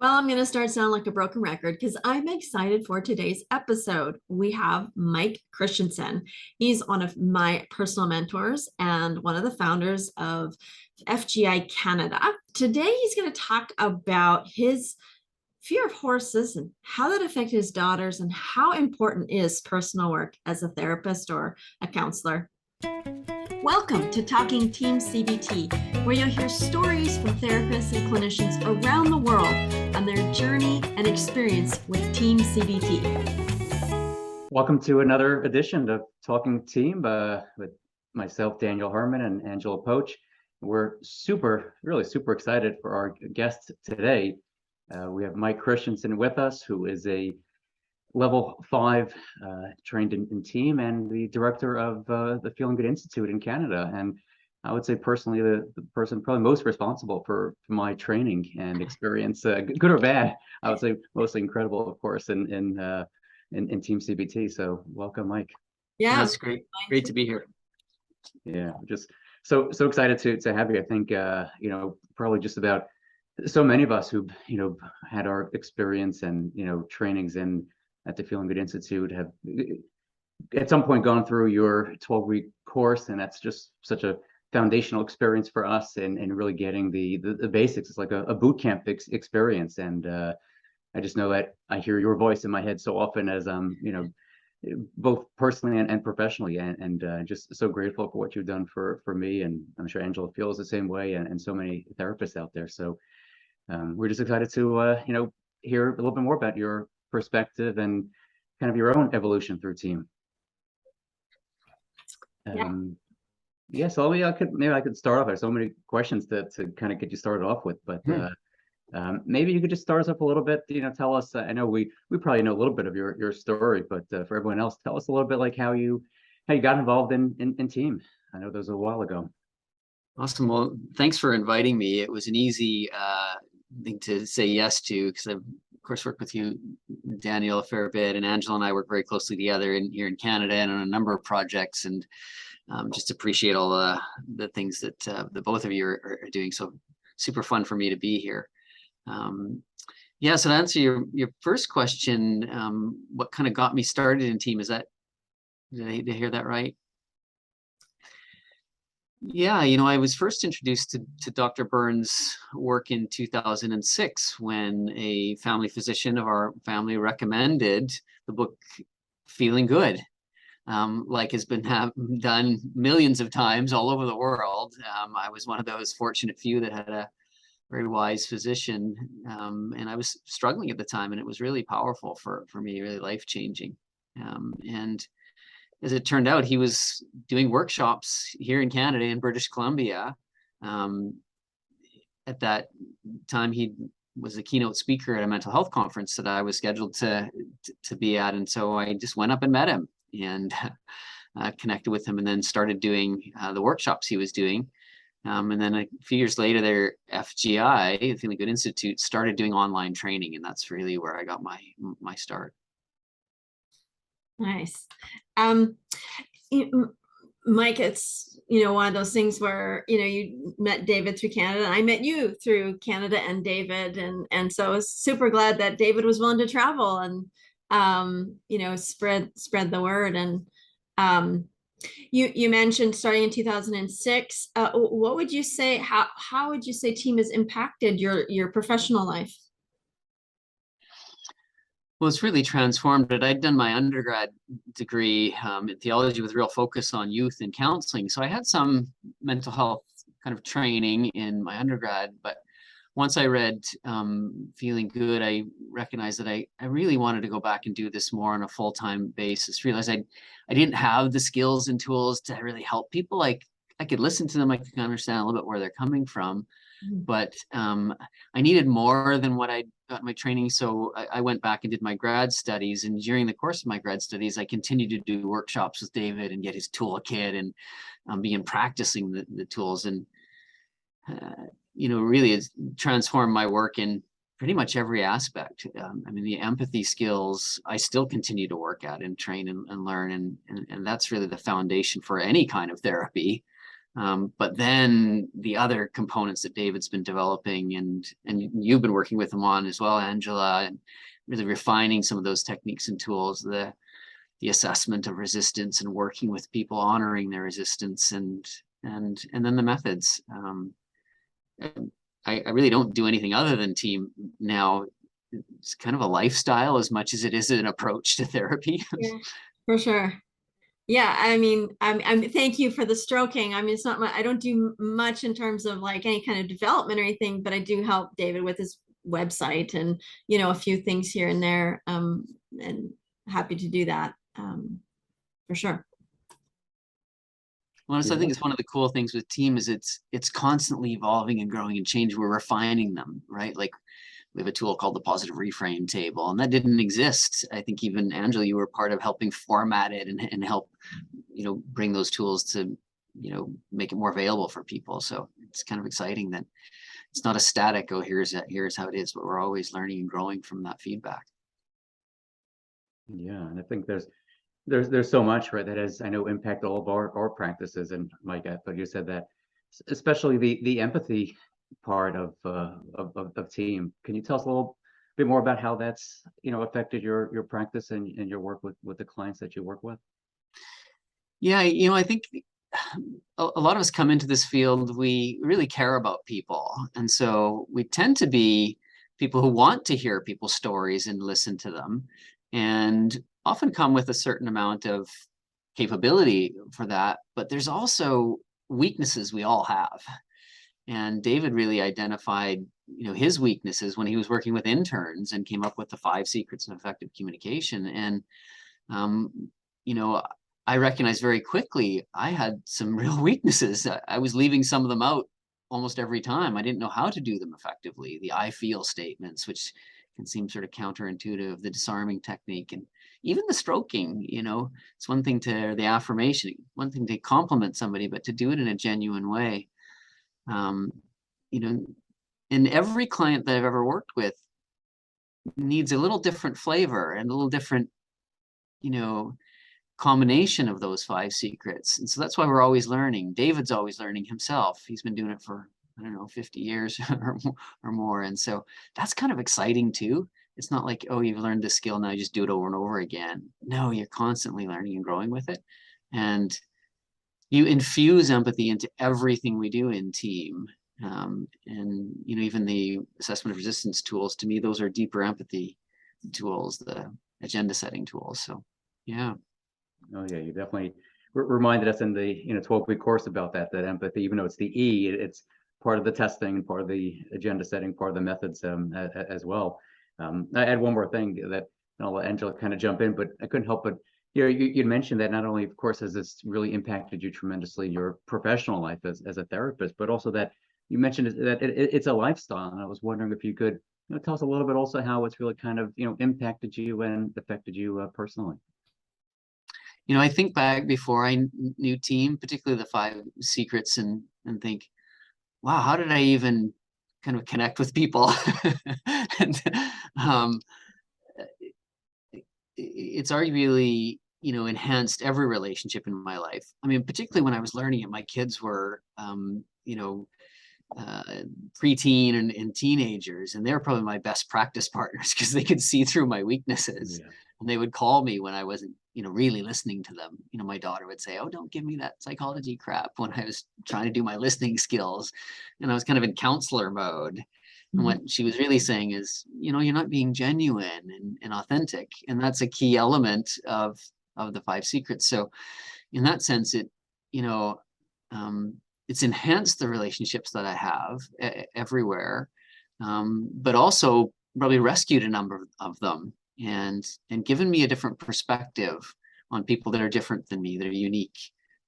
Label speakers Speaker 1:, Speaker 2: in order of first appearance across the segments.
Speaker 1: Well, I'm going to start sounding like a broken record because I'm excited for today's episode. We have Mike Christenson. He's one of my personal mentors and one of the founders of FGI Canada. Today, he's going to talk about his fear of horses and how that affected his daughters and how important is personal work as a therapist or a counselor. Welcome to Talking Team CBT, where you'll hear stories from therapists and clinicians around the world on their journey and experience with Team CBT.
Speaker 2: Welcome to another edition of Talking Team with myself, Daniel Herman, and Angela Poach. We're really super excited for our guest today. We have Mike Christenson with us, who is a level 5 trained in team and the director of the Feeling Good Institute in Canada. And I would say personally, the person probably most responsible for my training and experience, good or bad. I would say mostly incredible, of course, in Team CBT. So welcome, Mike.
Speaker 3: Yeah, that's great. Great to be here.
Speaker 2: Yeah, just so excited to have you. I think probably just about so many of us who had our experience and trainings at the Feeling Good Institute have at some point gone through your 12-week course, and that's just such a foundational experience for us and really getting the basics. It's like a boot camp experience, and I just know that I hear your voice in my head so often as both personally and professionally, and just so grateful for what you've done for me, and I'm sure Angela feels the same way, and so many therapists out there. So we're just excited to hear a little bit more about your perspective and kind of your own evolution through team. So maybe I could start off. There's so many questions to kind of get you started off with, but maybe you could just start us up a little bit. Tell us. I know we probably know a little bit of your story, but for everyone else, tell us a little bit like how you got involved in team. I know that was a while ago.
Speaker 3: Awesome. Well, thanks for inviting me. It was an easy thing to say yes to, because I've of course worked with you, Daniel, a fair bit, and Angela and I work very closely together here in Canada and on a number of projects, and just appreciate all the things that the both of you are doing. So super fun for me to be here. So to answer your first question, what kind of got me started in team, did I hear that right? Yeah, I was first introduced to Dr. Burns' work in 2006 when a family physician of our family recommended the book Feeling Good, like has been done millions of times all over the world. I was one of those fortunate few that had a very wise physician, and I was struggling at the time, and it was really powerful for me, really life-changing. And as it turned out, he was doing workshops here in Canada, in British Columbia. At that time, he was a keynote speaker at a mental health conference that I was scheduled to be at. And so I just went up and met him and connected with him, and then started doing the workshops he was doing. And then a few years later, their FGI, the Feeling Good Institute, started doing online training. And that's really where I got my start.
Speaker 1: Nice. Mike, it's one of those things where you met David through Canada, and I met you through Canada and David, and so I was super glad that David was willing to travel and spread the word. And you mentioned starting in 2006. What would you say? How would you say team has impacted your professional life?
Speaker 3: Well, it's really transformed it. I'd done my undergrad degree in theology with real focus on youth and counseling. So I had some mental health kind of training in my undergrad, but once I read Feeling Good, I recognized that I really wanted to go back and do this more on a full-time basis. Realized I didn't have the skills and tools to really help people. Like, I could listen to them, I could understand a little bit where they're coming from, but I needed more than what I got in my training. So I went back and did my grad studies, and during the course of my grad studies, I continued to do workshops with David and get his toolkit and begin practicing the tools, and really it's transformed my work in pretty much every aspect. I mean, the empathy skills I still continue to work at and train and learn, and that's really the foundation for any kind of therapy. But then the other components that David's been developing and you've been working with him on as well, Angela, and really refining some of those techniques and tools, the assessment of resistance and working with people, honoring their resistance, and then the methods. I really don't do anything other than team now. It's kind of a lifestyle as much as it is an approach to therapy.
Speaker 1: Yeah, for sure. Yeah, I mean, I'm thank you for the stroking. I mean, it's not my, I don't do much in terms of like any kind of development or anything, but I do help David with his website and, you know, a few things here and there. And happy to do that. For sure.
Speaker 3: Well, so I think it's one of the cool things with team is it's constantly evolving and growing and changing. We're refining them, right? Like we have a tool called the positive reframe table, and that didn't exist. I think even Angela, you were part of helping format it and help, you know, bring those tools to, you know, make it more available for people. So it's kind of exciting that it's not a static, oh, here's how it is, but we're always learning and growing from that feedback.
Speaker 2: Yeah, and I think there's so much, right, that has, I know, impact all of our practices. And Mike, I thought you said that, especially the empathy part of team. Can you tell us a little bit more about how that's, you know, affected your practice and your work with the clients that you work with?
Speaker 3: Yeah, you know, I think a lot of us come into this field, we really care about people. And so we tend to be people who want to hear people's stories and listen to them, and often come with a certain amount of capability for that. But there's also weaknesses we all have. And David really identified, you know, his weaknesses when he was working with interns and came up with the 5 secrets of effective communication. And, you know, I recognized very quickly I had some real weaknesses. I was leaving some of them out almost every time. I didn't know how to do them effectively. The I feel statements, which can seem sort of counterintuitive, the disarming technique, and even the stroking. You know, it's one thing to the affirmation, one thing to compliment somebody, but to do it in a genuine way. You know, and every client that I've ever worked with needs a little different flavor and a little different, you know, combination of those 5 secrets. And so that's why we're always learning. David's always learning himself. He's been doing it for, I don't know, 50 years or more. And so that's kind of exciting too. It's not like, oh, you've learned this skill, now you just do it over and over again. No, you're constantly learning and growing with it. And you infuse empathy into everything we do in team. And, you know, even the assessment of resistance tools, to me, those are deeper empathy tools, the agenda setting tools. So, yeah.
Speaker 2: Oh yeah, you definitely reminded us in the, you know, 12-week course about that empathy, even though it's the E, it's part of the testing and part of the agenda setting, part of the methods as well. I add one more thing that, and I'll let Angela kind of jump in, but I couldn't help but, you know, you mentioned that not only, of course, has this really impacted you tremendously in your professional life as a therapist, but also that you mentioned that it's a lifestyle. And I was wondering if you could, you know, tell us a little bit also how it's really kind of, you know, impacted you and affected you personally.
Speaker 3: You know, I think back before I knew team, particularly the 5 secrets, and think, wow, how did I even kind of connect with people? And it's arguably, you know, enhanced every relationship in my life. I mean, particularly when I was learning it, my kids were, you know, preteen and teenagers, and they're probably my best practice partners because they could see through my weaknesses. Yeah. And they would call me when I wasn't, you know, really listening to them. You know, my daughter would say, oh, don't give me that psychology crap, when I was trying to do my listening skills. And I was kind of in counselor mode. And what she was really saying is, you know, you're not being genuine and authentic. And that's a key element of the 5 secrets. So in that sense, it, you know, it's enhanced the relationships that I have everywhere, but also probably rescued a number of them, and given me a different perspective on people that are different than me, that are unique.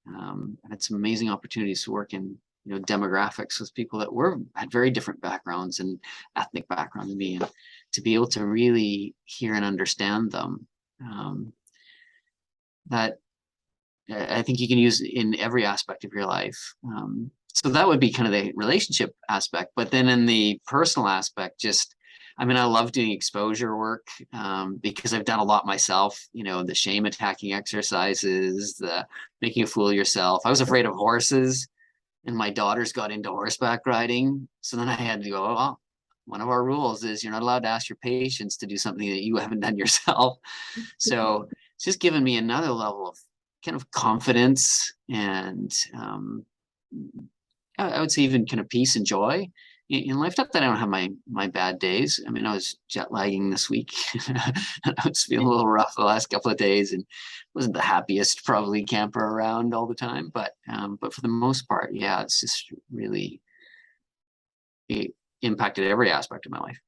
Speaker 3: And it's some amazing opportunities to work in, you know, demographics with people that had very different backgrounds and ethnic background than me, and to be able to really hear and understand them. That I think you can use in every aspect of your life. So that would be kind of the relationship aspect. But then in the personal aspect, just, I mean, I love doing exposure work because I've done a lot myself, you know, the shame attacking exercises, the making a fool of yourself. I was afraid of horses. and my daughters got into horseback riding. So then I had to go, oh, well, one of our rules is you're not allowed to ask your patients to do something that you haven't done yourself. So it's just given me another level of kind of confidence and I would say even kind of peace and joy in life. Not that I don't have my bad days. I mean, I was jet lagging this week. I was feeling a little rough the last couple of days and wasn't the happiest probably camper around all the time. But for the most part, yeah, it's just really it impacted every aspect of my life.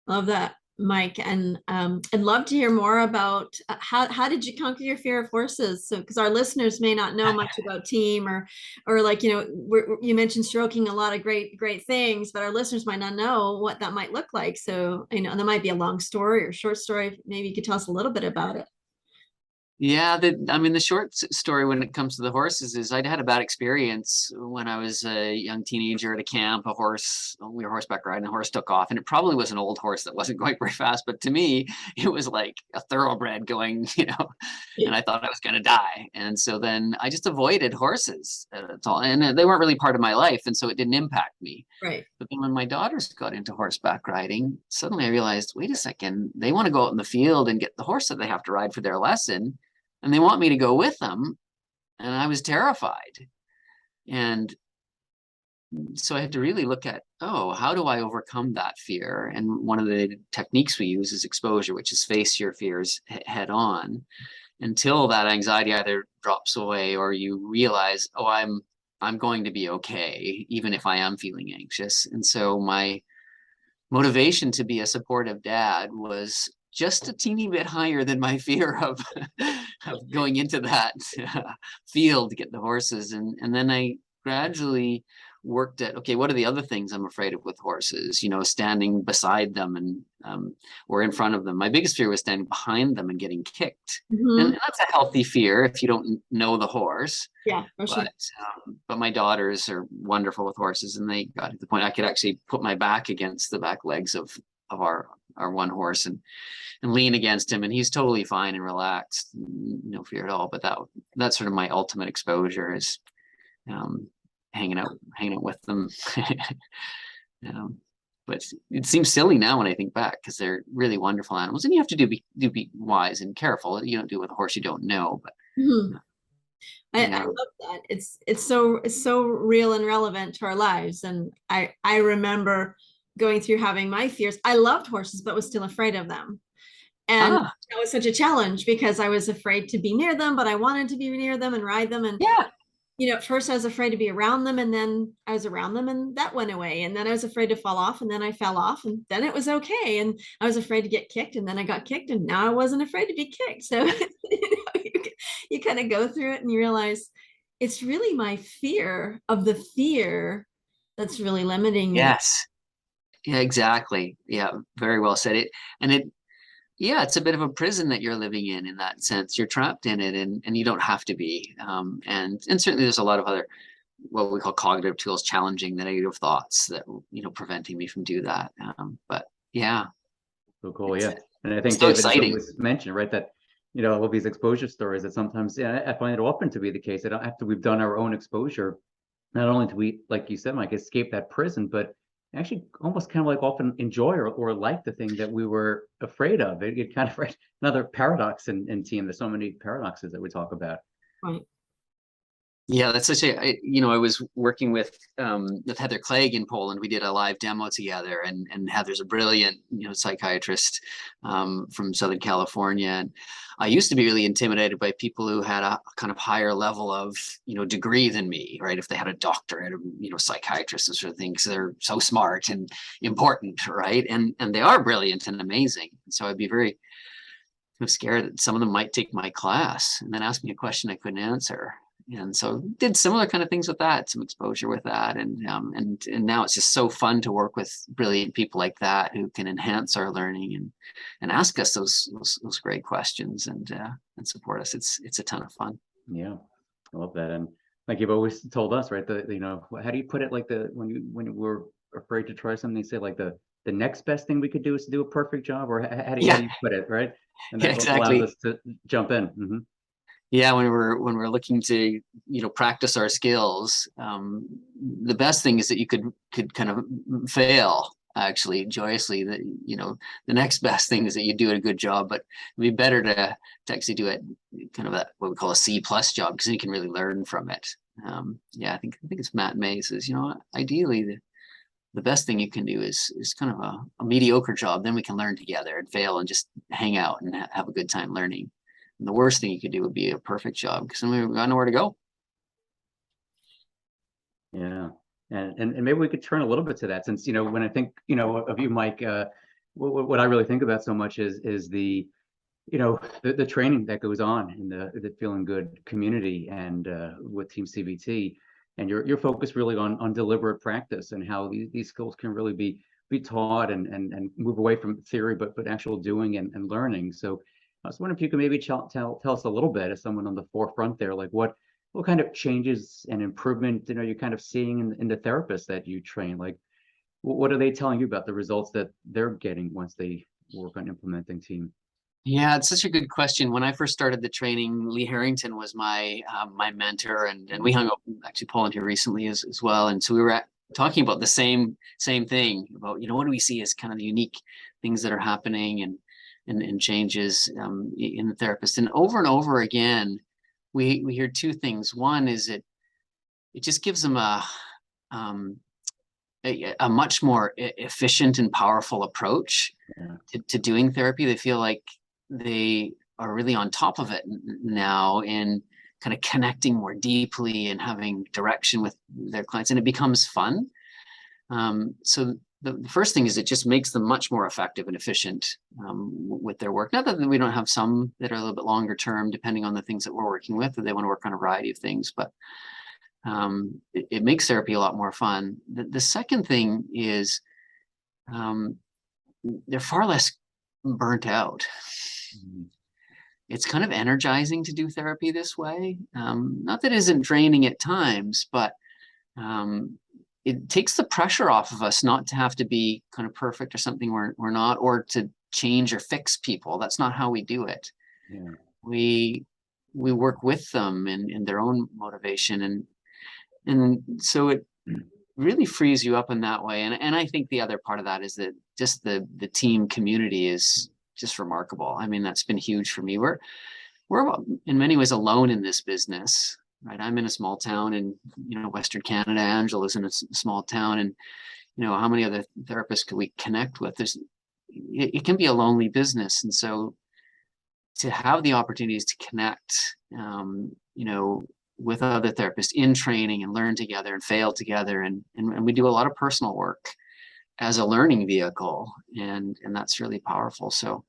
Speaker 1: Love that, Mike. And I'd love to hear more about how did you conquer your fear of horses? So, because our listeners may not know much about TEAM or like, you know, you mentioned stroking, a lot of great things, but our listeners might not know what that might look like. So, you know, that might be a long story or short story. Maybe you could tell us a little bit about it.
Speaker 3: Yeah, I mean, the short story when it comes to the horses is I'd had a bad experience when I was a young teenager at a camp. We were horseback riding, a horse took off, and it probably was an old horse that wasn't going very fast, but to me, it was like a thoroughbred going, you know, and I thought I was going to die. And so then I just avoided horses at all, and they weren't really part of my life, and so it didn't impact me.
Speaker 1: Right.
Speaker 3: But then when my daughters got into horseback riding, suddenly I realized, wait a second, they want to go out in the field and get the horse that they have to ride for their lesson. And they want me to go with them. And I was terrified. And so I had to really look at, oh, how do I overcome that fear? And one of the techniques we use is exposure, which is face your fears head on until that anxiety either drops away or you realize, oh, I'm going to be okay, even if I am feeling anxious. And so my motivation to be a supportive dad was just a teeny bit higher than my fear of going into that field to get the horses. And then I gradually worked at, okay, what are the other things I'm afraid of with horses? You know, standing beside them and or in front of them. My biggest fear was standing behind them and getting kicked.
Speaker 1: Mm-hmm.
Speaker 3: And that's a healthy fear if you don't know the horse.
Speaker 1: Yeah, for sure.
Speaker 3: But my daughters are wonderful with horses, and they got to the point I could actually put my back against the back legs of our one horse and lean against him, and he's totally fine and relaxed, no fear at all. But that's sort of my ultimate exposure is hanging out with them. But it seems silly now when I think back because they're really wonderful animals, and you have to be wise and careful. You don't do it with a horse you don't know. But
Speaker 1: mm-hmm. I love that. It's so real and relevant to our lives. And I remember going through having my fears. I loved horses, but was still afraid of them. And that was such a challenge because I was afraid to be near them, but I wanted to be near them and ride them. And you know, at first I was afraid to be around them, and then I was around them and that went away. And then I was afraid to fall off, and then I fell off, and then it was okay. And I was afraid to get kicked, and then I got kicked, and now I wasn't afraid to be kicked. So you kind of go through it and you realize it's really my fear of the fear that's really limiting me.
Speaker 3: Yes. Yeah, exactly. Yeah, very well said. It's a bit of a prison that you're living in that sense. You're trapped in it, and you don't have to be. And certainly there's a lot of other what we call cognitive tools challenging the negative thoughts that, you know, preventing me from do that. But yeah.
Speaker 2: So cool. Yeah. And I think
Speaker 3: so
Speaker 2: David
Speaker 3: exciting.
Speaker 2: was mentioned, right, that, you know, all of these exposure stories that sometimes, I find it often to be the case that after we've done our own exposure, not only do we, like you said, Mike, escape that prison, but actually almost kind of like often enjoy or like the thing that we were afraid of. It kind of, right, another paradox in TEAM. There's so many paradoxes that we talk about.
Speaker 1: Right.
Speaker 3: Yeah, that's such a, I was working with Heather Clegg in Poland. We did a live demo together, and Heather's a brilliant, you know, psychiatrist from Southern California. And I used to be really intimidated by people who had a kind of higher level of, you know, degree than me, right? If they had a doctorate, you know, psychiatrist and sort of thing, because they're so smart and important, right? And they are brilliant and amazing. So I'd be very scared that some of them might take my class and then ask me a question I couldn't answer. And so did similar kind of things with that, some exposure with that. And now it's just so fun to work with brilliant people like that who can enhance our learning and ask us those great questions and support us. It's a ton of fun.
Speaker 2: Yeah, I love that. And like you've always told us, right, you know, how do you put it, like when you were afraid to try something, you say like the next best thing we could do is to do a perfect job, or how do you put it, right? And that
Speaker 3: exactly.
Speaker 2: allows us to jump in. Mm-hmm.
Speaker 3: Yeah, when we're looking to, practice our skills, the best thing is that you could kind of fail actually joyously. That the next best thing is that you do a good job, but it'd be better to actually do it kind of what we call a C+ job, because then you can really learn from it. Yeah, I think it's Matt May says, ideally the best thing you can do is kind of a mediocre job. Then we can learn together and fail and just hang out and have a good time learning. And the worst thing you could do would be a perfect job, because then we've got nowhere to go.
Speaker 2: Yeah. And maybe we could turn a little bit to that, since, when I think, of you, Mike, what I really think about so much is the, the training that goes on in the Feeling Good community and with TEAM-CBT, and your focus really on deliberate practice and how these skills can really be taught and move away from theory, but actual doing and learning. So I was wondering if you could maybe tell us a little bit, as someone on the forefront there, like what kind of changes and improvement, you're kind of seeing in the therapists that you train. Like, what are they telling you about the results that they're getting once they work on implementing TEAM?
Speaker 3: Yeah, it's such a good question. When I first started the training, Lee Harrington was my mentor, and we hung out, actually Paul in here recently as well. And so we were talking about the same thing about, what do we see as kind of the unique things that are happening and changes in the therapist. And over again, we hear two things. One is it just gives them a much more efficient and powerful approach to doing therapy. They feel like they are really on top of it now, and kind of connecting more deeply and having direction with their clients, and it becomes fun. So the first thing is it just makes them much more effective and efficient with their work. Not that we don't have some that are a little bit longer term, depending on the things that we're working with, or they want to work on a variety of things, but it makes therapy a lot more fun. The second thing is they're far less burnt out. It's kind of energizing to do therapy this way. Not that it isn't draining at times, but it takes the pressure off of us not to have to be kind of perfect or something we're not, or to change or fix people. That's not how we do it.
Speaker 2: Yeah.
Speaker 3: We work with them in their own motivation, and so it really frees you up in that way. And I think the other part of that is that just the team community is just remarkable. I mean, that's been huge for me. We're in many ways alone in this business, right? I'm in a small town in Western Canada. Angela's in a small town, and how many other therapists could we connect with? It can be a lonely business, and so to have the opportunities to connect, with other therapists in training and learn together and fail together, and we do a lot of personal work as a learning vehicle, and that's really powerful. So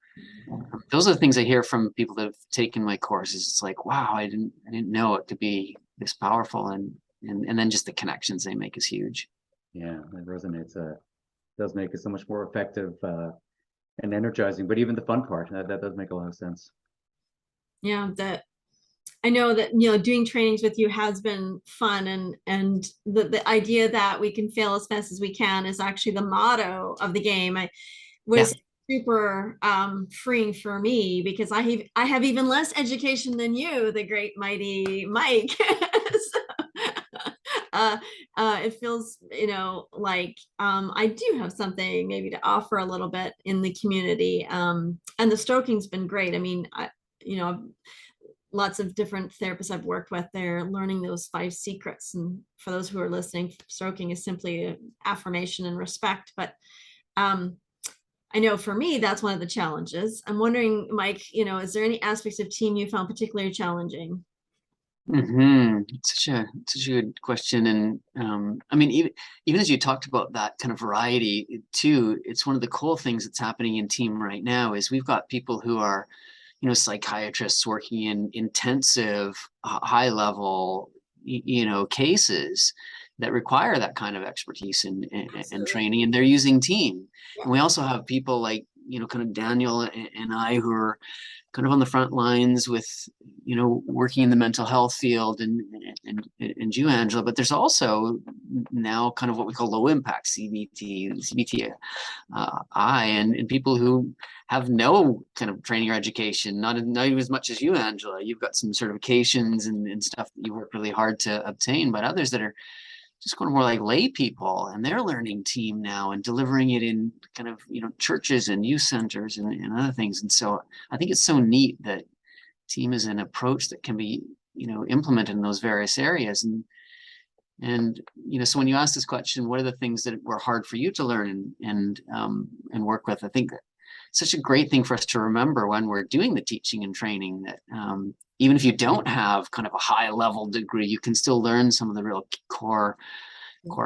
Speaker 3: those are the things I hear from people that have taken my courses. It's like, wow, I didn't know it could be this powerful, and then just the connections they make is huge.
Speaker 2: Yeah, it resonates. Does make it so much more effective and energizing. But even the fun part, that does make a lot of sense.
Speaker 1: Yeah, that I know that doing trainings with you has been fun, and the idea that we can fail as fast as we can is actually the motto of the game. I was super freeing for me, because I have even less education than you, the great mighty Mike. It feels like I do have something maybe to offer a little bit in the community, and the stroking's been great. I mean, lots of different therapists I've worked with, they're learning those 5 secrets. And for those who are listening, stroking is simply affirmation and respect. But I know for me, that's one of the challenges. I'm wondering, Mike, is there any aspects of TEAM you found particularly challenging?
Speaker 3: Such a good question. And I mean, even as you talked about that kind of variety too, it's one of the cool things that's happening in TEAM right now is we've got people who are psychiatrists working in intensive, high level, cases that require that kind of expertise and training, and they're using TEAM. And we also have people like kind of Daniel and I, who are kind of on the front lines with, working in the mental health field, and you, Angela, but there's also now kind of what we call low impact CBT, and people who have no kind of training or education, not even as much as you, Angela. You've got some certifications and stuff that you work really hard to obtain, but others that are just going more like lay people, and they're learning TEAM now and delivering it in kind of, churches and youth centers and other things. And so I think it's so neat that TEAM is an approach that can be, implemented in those various areas. And so when you ask this question, what are the things that were hard for you to learn and work with? I think that it's such a great thing for us to remember when we're doing the teaching and training, that even if you don't have kind of a high level degree, you can still learn some of the real core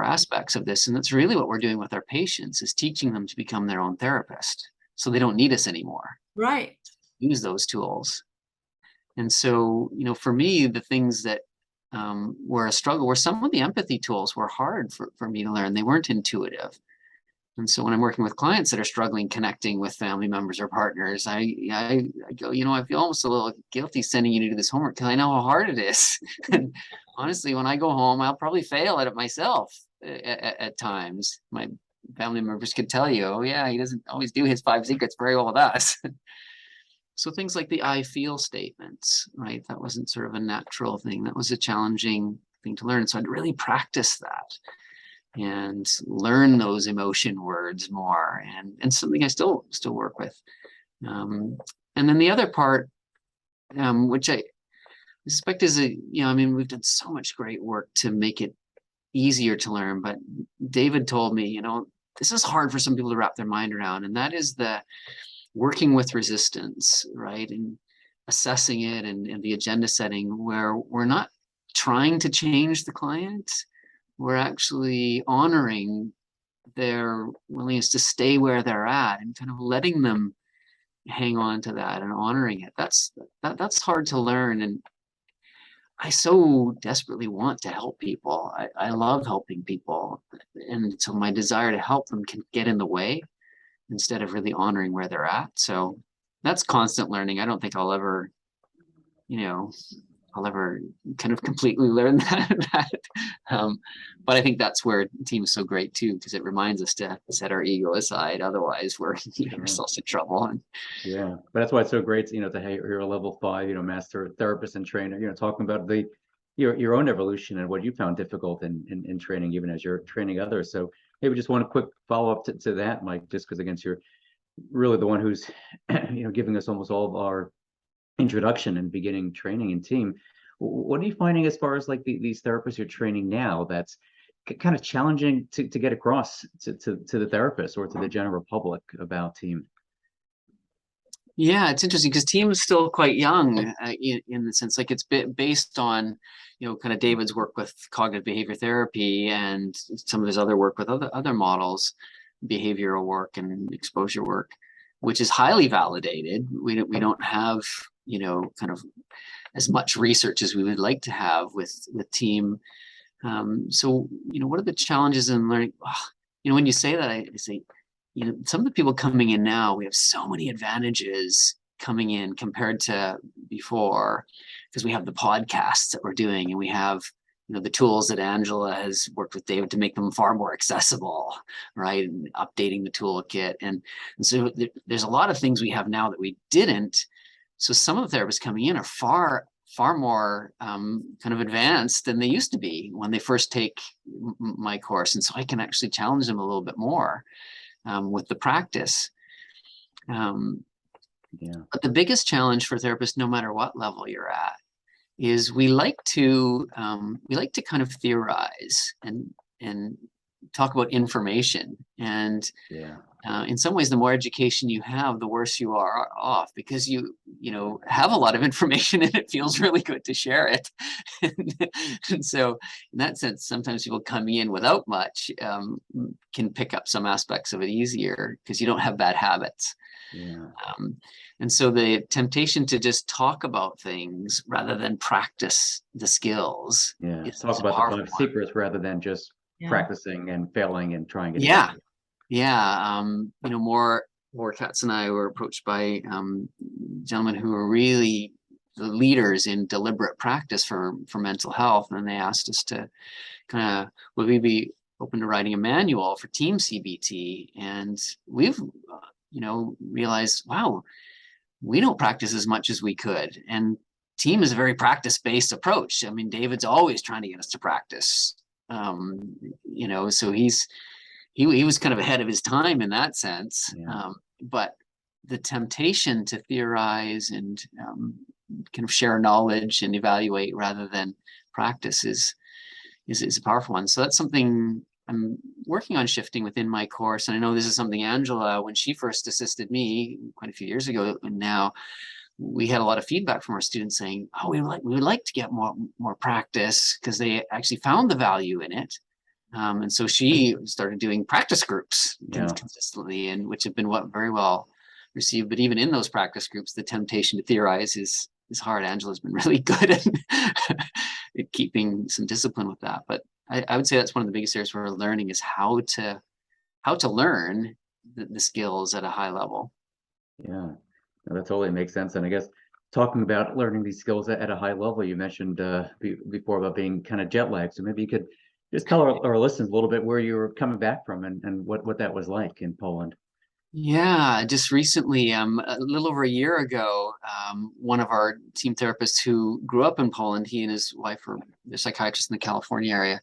Speaker 3: aspects of this. And that's really what we're doing with our patients, is teaching them to become their own therapist, so they don't need us anymore.
Speaker 1: Right.
Speaker 3: Use those tools. And so, for me, the things that were a struggle were some of the empathy tools were hard for me to learn. They weren't intuitive. And so when I'm working with clients that are struggling connecting with family members or partners, I go, I feel almost a little guilty sending you to do this homework, because I know how hard it is. And honestly, when I go home, I'll probably fail at it myself at times. My family members could tell you, oh yeah, he doesn't always do his 5 secrets very well with us. So things like the I feel statements, right? That wasn't sort of a natural thing. That was a challenging thing to learn. So I'd really practice that and learn those emotion words more, and something I still work with. And then the other part, which I suspect is we've done so much great work to make it easier to learn, but David told me, this is hard for some people to wrap their mind around, and that is the working with resistance, right? And assessing it, and the agenda setting, where we're not trying to change the client. We're actually honoring their willingness to stay where they're at, and kind of letting them hang on to that and honoring it. That's hard to learn. And I so desperately want to help people. I love helping people. And so my desire to help them can get in the way, instead of really honoring where they're at. So that's constant learning. I don't think I'll ever kind of completely learn that. But I think that's where TEAM is so great too, because it reminds us to set our ego aside. Otherwise, we're getting ourselves in trouble.
Speaker 2: Yeah, but that's why it's so great, to hear a level 5, master therapist and trainer, talking about your own evolution and what you found difficult in training, even as you're training others. So maybe just one quick follow up to that, Mike, just because again, you're really the one who's, giving us almost all of our introduction and beginning training in TEAM. What are you finding as far as like these therapists you're training now that's kind of challenging to get across to the therapist or to the general public about TEAM?
Speaker 3: Yeah, it's interesting because TEAM is still quite young in the sense, like, it's based on, kind of David's work with cognitive behavior therapy and some of his other work with other models, behavioral work and exposure work, which is highly validated. We don't have, kind of as much research as we would like to have with TEAM. So, what are the challenges in learning? When you say that, I say, some of the people coming in now, we have so many advantages coming in compared to before, because we have the podcasts that we're doing, and we have, the tools that Angela has worked with David to make them far more accessible, right? And updating the toolkit. And so there's a lot of things we have now that we didn't. So some of the therapists coming in are far more kind of advanced than they used to be when they first take my course. And so I can actually challenge them a little bit more with the practice. But the biggest challenge for therapists, no matter what level you're at, is we like to kind of theorize and talk about information. And in some ways, the more education you have, the worse you are off, because you have a lot of information and it feels really good to share it. And so in that sense, sometimes people coming in without much can pick up some aspects of it easier because you don't have bad habits. And so the temptation to just talk about things rather than practice the skills.
Speaker 2: Talk about the 5 secrets rather than just practicing and failing and trying it again.
Speaker 3: More Katz and I were approached by gentlemen who were really the leaders in deliberate practice for mental health, and they asked us to kind of, would we be open to writing a manual for TEAM-CBT? And we've realized, wow, we don't practice as much as we could, and TEAM is a very practice-based approach. I mean, David's always trying to get us to practice. So he was kind of ahead of his time in that sense.
Speaker 2: Yeah.
Speaker 3: But the temptation to theorize and kind of share knowledge and evaluate rather than practice is a powerful one. So that's something I'm working on shifting within my course. And I know this is something Angela, when she first assisted me quite a few years ago, and now we had a lot of feedback from our students saying, oh, we would like to get more practice, because they actually found the value in it. And so she started doing practice groups consistently, and which have been very well received. But even in those practice groups, the temptation to theorize is hard. Angela's been really good at keeping some discipline with that. But I would say that's one of the biggest areas we're learning, is how to learn the skills at a high level.
Speaker 2: Yeah, no, that totally makes sense. And I guess talking about learning these skills at a high level, you mentioned before about being kind of jet lagged. So maybe you could just tell our listeners a little bit where you were coming back from and what that was like in Poland.
Speaker 3: Yeah, just recently, a little over a year ago, one of our team therapists who grew up in Poland, he and his wife they're psychiatrists in the California area,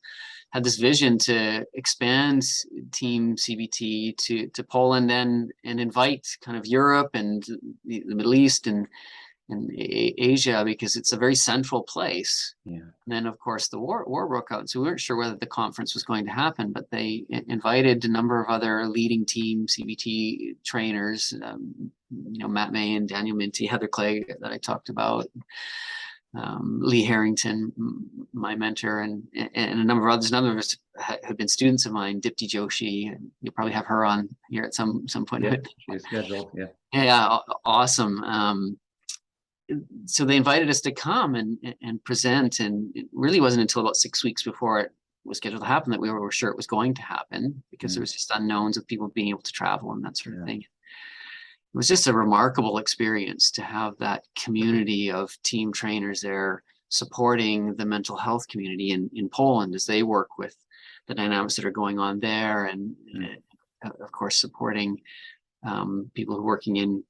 Speaker 3: had this vision to expand TEAM-CBT to Poland and invite kind of Europe and the Middle East and Asia, because it's a very central place.
Speaker 2: Yeah.
Speaker 3: And then, of course, the war broke out, so we weren't sure whether the conference was going to happen. But they invited a number of other leading TEAM-CBT trainers, Matt May and Daniel Minty, Heather Clay that I talked about, Lee Harrington, my mentor, and a number of others. None of us have been students of mine. Dipti Joshi, you'll probably have her on here at some point.
Speaker 2: Yeah, she's scheduled. Yeah.
Speaker 3: Yeah, awesome. So they invited us to come and present, and it really wasn't until about 6 weeks before it was scheduled to happen that we were sure it was going to happen, because there was just unknowns of people being able to travel and that sort of thing. It was just a remarkable experience to have that community of team trainers there supporting the mental health community in Poland as they work with the dynamics that are going on there, and of course supporting people who are working in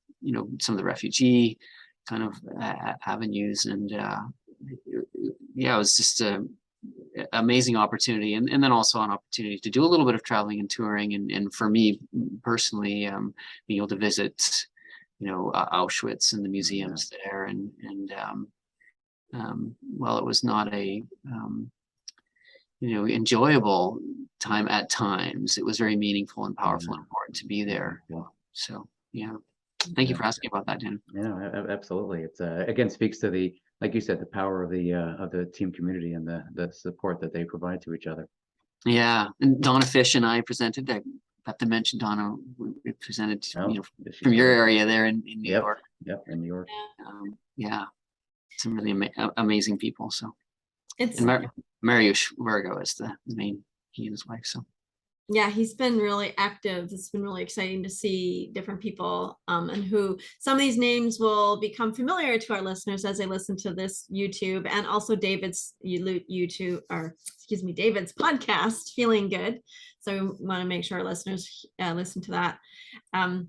Speaker 3: some of the refugee kind of avenues. And it was just an amazing opportunity, and then also an opportunity to do a little bit of traveling and touring, and for me personally, being able to visit Auschwitz and the museums there, and while it was not a enjoyable time at times, it was very meaningful and powerful and important to be there. So thank you for asking about that, Dan.
Speaker 2: Yeah, absolutely. It's again speaks to the, like you said, the power of the team community and the support that they provide to each other.
Speaker 3: Yeah, and Donna Fish and I presented. I have to mention Donna. We presented, from your area there in New York.
Speaker 2: Yep, in New York.
Speaker 3: Some really amazing people. So
Speaker 1: It's
Speaker 3: Mariusz Virgo is the main, he and his wife. So.
Speaker 1: Yeah, he's been really active. It's been really exciting to see different people and who some of these names will become familiar to our listeners as they listen to this YouTube, and also David's David's podcast, Feeling Good. So we want to make sure our listeners listen to that. And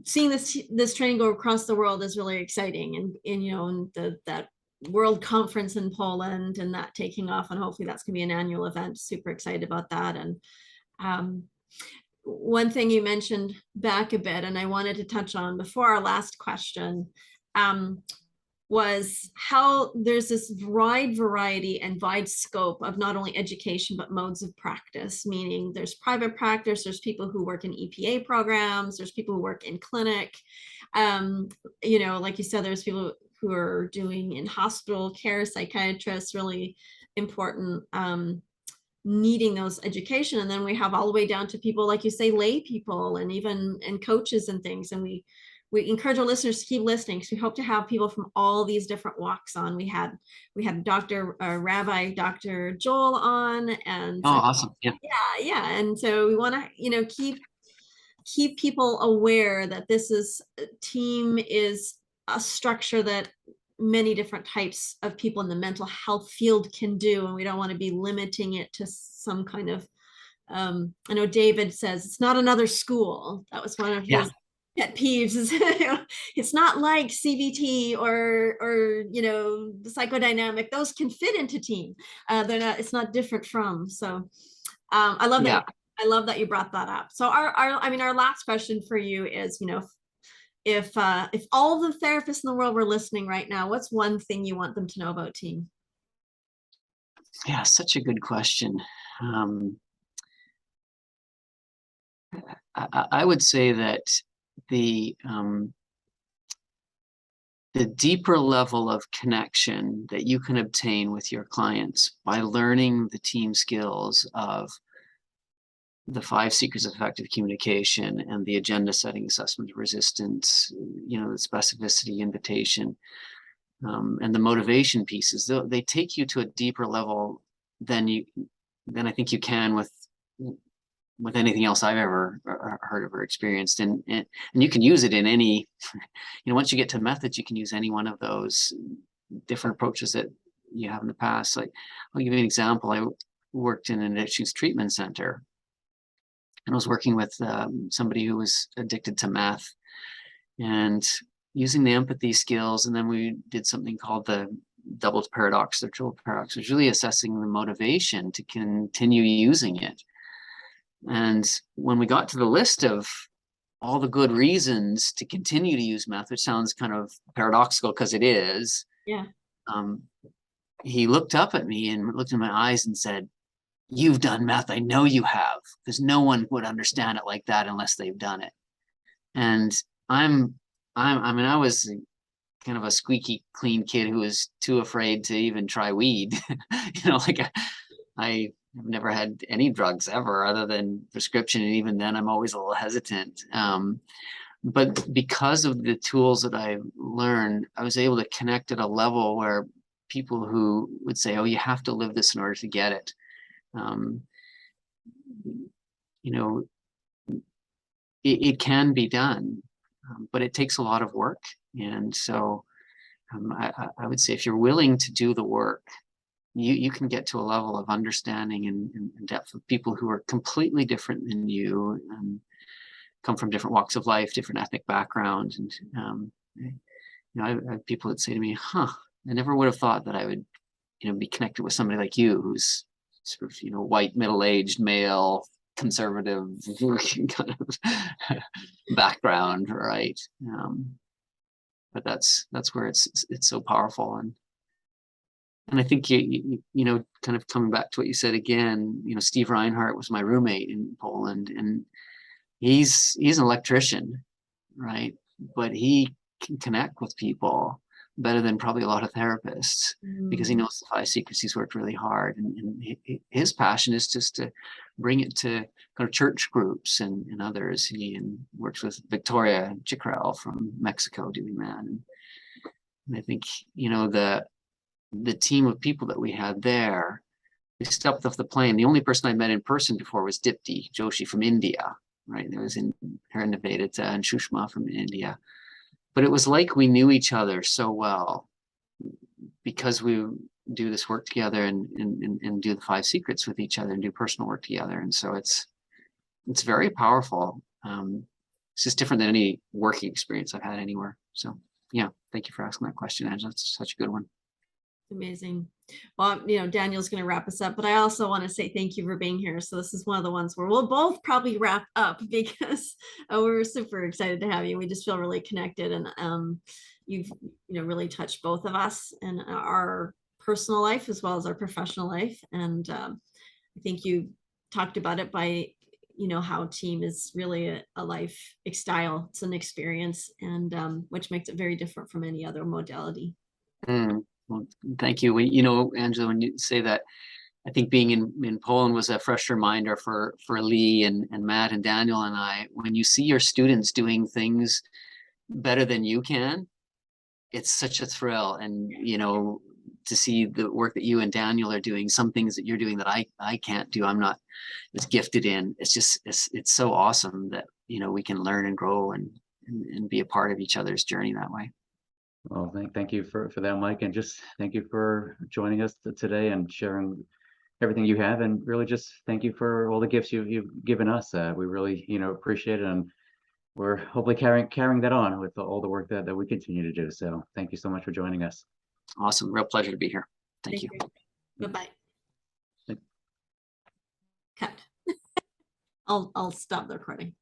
Speaker 1: seeing this training go across the world is really exciting, and that World Conference in Poland and that taking off, and hopefully that's going to be an annual event. Super excited about that. And one thing you mentioned back a bit, and I wanted to touch on before our last question, was how there's this wide variety and wide scope of not only education but modes of practice, meaning there's private practice, there's people who work in EPA programs, there's people who work in clinic, like you said, there's people who are doing in hospital care, psychiatrists, really important, needing those education. And then we have all the way down to people, like you say, lay people, and even coaches and things. And we encourage our listeners to keep listening, because we hope to have people from all these different walks on. We had Rabbi Dr. Joel on, and
Speaker 3: awesome. Yeah.
Speaker 1: And so we want to keep keep people aware that this is TEAM is a structure that many different types of people in the mental health field can do, and we don't want to be limiting it to some kind of I know David says it's not another school. That was one of his pet peeves, is it's not like CBT or the psychodynamic. Those can fit into TEAM. They're not, it's not different from. So I love that. I love that you brought that up. So our last question for you is, if all the therapists in the world were listening right now, what's one thing you want them to know about TEAM?
Speaker 3: Yeah, such a good question. I would say that the deeper level of connection that you can obtain with your clients by learning the TEAM skills of the 5 secrets of effective communication and the agenda setting, assessment of resistance, the specificity, invitation, and the motivation pieces, they take you to a deeper level than I think you can with anything else I've ever heard of or experienced. And you can use it in any, once you get to methods, you can use any one of those different approaches that you have in the past. Like, I'll give you an example. I worked in an addictions treatment center, and I was working with somebody who was addicted to meth, and using the empathy skills. And then we did something called the double paradox, the triple paradox, which was really assessing the motivation to continue using it. And when we got to the list of all the good reasons to continue to use meth, which sounds kind of paradoxical because it is, he looked up at me and looked in my eyes and said, "You've done meth. I know you have, because no one would understand it like that unless they've done it." And I was kind of a squeaky clean kid who was too afraid to even try weed. I've never had any drugs ever other than prescription, and even then I'm always a little hesitant. But because of the tools that I learned, I was able to connect at a level where people who would say, "Oh, you have to live this in order to get it," it can be done, but it takes a lot of work. And so I would say, if you're willing to do the work, you can get to a level of understanding and depth of people who are completely different than you, and come from different walks of life, different ethnic background. And I have people that say to me, "I never would have thought that I would be connected with somebody like you, who's sort of white, middle-aged, male, conservative kind of background," right? But that's where it's so powerful. And I think, kind of coming back to what you said again, Steve Reinhardt was my roommate in Poland, and he's an electrician, right? But he can connect with people better than probably a lot of therapists, because he knows the 5 secrets. He's worked really hard, and his passion is just to bring it to kind of church groups and others. He works with Victoria Chickrell from Mexico doing that. And I think, the team of people that we had there, we stepped off the plane. The only person I met in person before was Dipti Joshi from India, right? There was her and Nivedita and Shushma from India. But it was like we knew each other so well, because we do this work together and do the 5 secrets with each other and do personal work together. And so it's very powerful. It's just different than any working experience I've had anywhere. So yeah, thank you for asking that question, Angela. It's such a good one.
Speaker 1: Amazing. Well, Daniel's going to wrap us up, but I also want to say thank you for being here. So this is one of the ones where we'll both probably wrap up, because we're super excited to have you. We just feel really connected, and you've really touched both of us in our personal life as well as our professional life. And I think you talked about it by how TEAM is really a lifestyle. It's an experience, and which makes it very different from any other modality.
Speaker 3: Well, thank you. Angela, when you say that, I think being in Poland was a fresh reminder for Lee and Matt and Daniel and I. When you see your students doing things better than you can, it's such a thrill. And to see the work that you and Daniel are doing, some things that you're doing that I can't do. I'm not as gifted in. It's just, it's so awesome that, you know, we can learn and grow and be a part of each other's journey that way.
Speaker 2: Well, thank you for that, Mike, and just thank you for joining us today and sharing everything you have, and really just thank you for all the gifts you've given us. We really, you know, appreciate it, and we're hopefully carrying that on with all the work that we continue to do. So thank you so much for joining us.
Speaker 3: Awesome. Real pleasure to be here. Thank you.
Speaker 1: Bye-bye.
Speaker 2: Thank-
Speaker 1: Cut. I'll stop the recording.